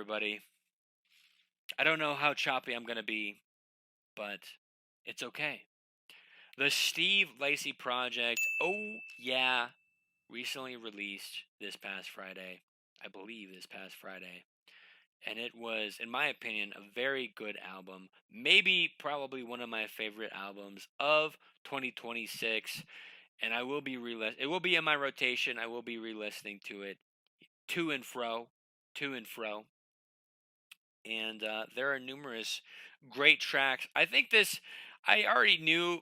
everybody. I don't know how choppy I'm going to be, but it's okay. The Steve Lacy Project, oh yeah, recently released this past Friday. I believe this past Friday. And it was, in my opinion, a very good album. Maybe, probably one of my favorite albums of 2026. And I will be it will be in my rotation. I will be re-listening to it to and fro, to and fro. And there are numerous great tracks. I think this, I already knew,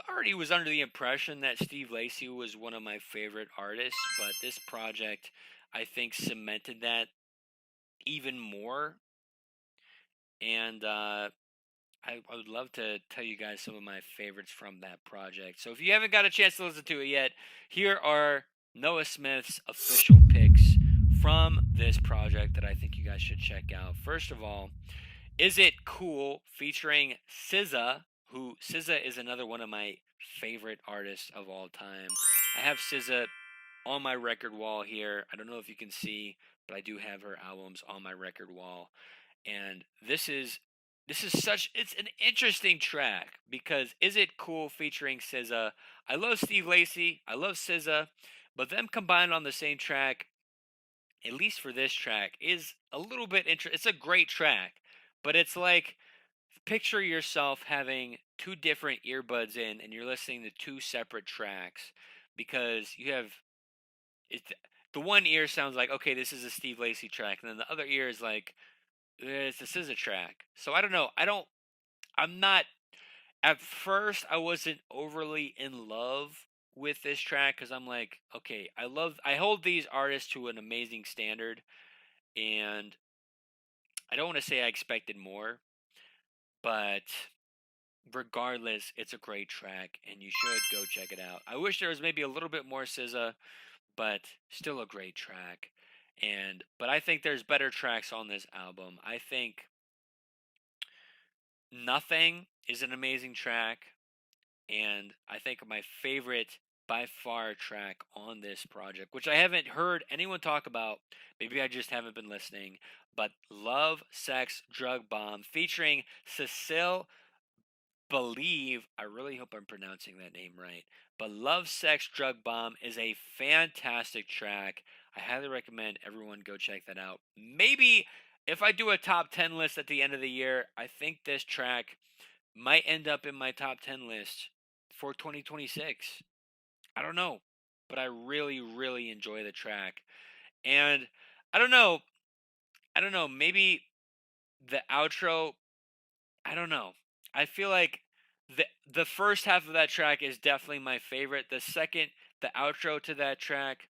already was under the impression that Steve Lacy was one of my favorite artists, but this project, I think, cemented that even more. And I would love to tell you guys some of my favorites from that project. So if you haven't got a chance to listen to it yet, here are Noah Smith's official picks from this project that I think you guys should check out. First of all, Is It Cool featuring SZA, who SZA is another one of my favorite artists of all time. I have SZA on my record wall here. I don't know if you can see, but I do have her albums on my record wall. And this is such it's an interesting track because Is It Cool featuring SZA. I love Steve Lacy, I love SZA, but them combined on the same track, at least for this track, is a little bit it's a great track, but it's like picture yourself having two different earbuds in and you're listening to two separate tracks because you have it the one ear sounds like, okay, this is a Steve Lacy track, and then the other ear is like, it's a SZA track. So I don't know. I'm not at first I wasn't overly in love with this track cuz I'm like, okay, I hold these artists to an amazing standard, and I don't want to say I expected more, but regardless, it's a great track and you should go check it out. I wish there was maybe a little bit more SZA, but still a great track. But I think there's better tracks on this album. I think Nothing is an amazing track, and I think my favorite by far track on this project, which I haven't heard anyone talk about, maybe I just haven't been listening, but Love, Sex, Drug Bomb featuring Cecile Believe. I really hope I'm pronouncing that name right. But Love, Sex, Drug Bomb is a fantastic track. I highly recommend everyone go check that out. Maybe if I do a top 10 list at the end of the year, I think this track might end up in my top 10 list for 2026. I don't know, but I really, really enjoy the track. And I don't know, maybe the outro, I don't know. I feel like the first half of that track is definitely my favorite. The outro to that track,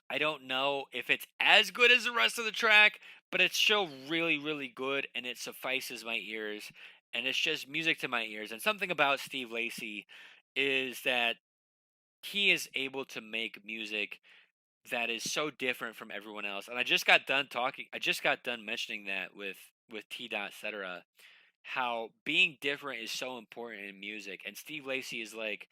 I don't know if it's as good as the rest of the track, but it's still really, really good, and it suffices my ears, and it's just music to my ears. And something about Steve Lacy is that he is able to make music that is so different from everyone else. And I just got done mentioning that with T. Dot Cetera, how being different is so important in music. And Steve Lacy is like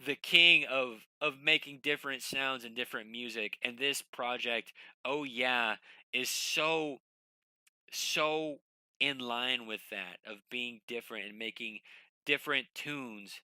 the king of making different sounds and different music. And this project, oh yeah, is so in line with that of being different and making different tunes.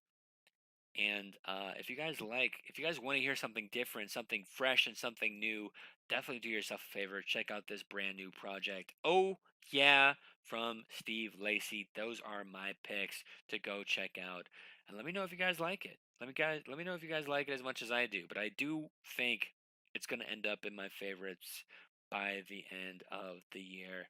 And if you guys want to hear something different, something fresh, and something new, definitely do yourself a favor. Check out this brand new project. Oh yeah, from Steve Lacy. Those are my picks to go check out. And let me know if you guys like it. Let me know if you guys like it as much as I do. But I do think it's gonna end up in my favorites by the end of the year.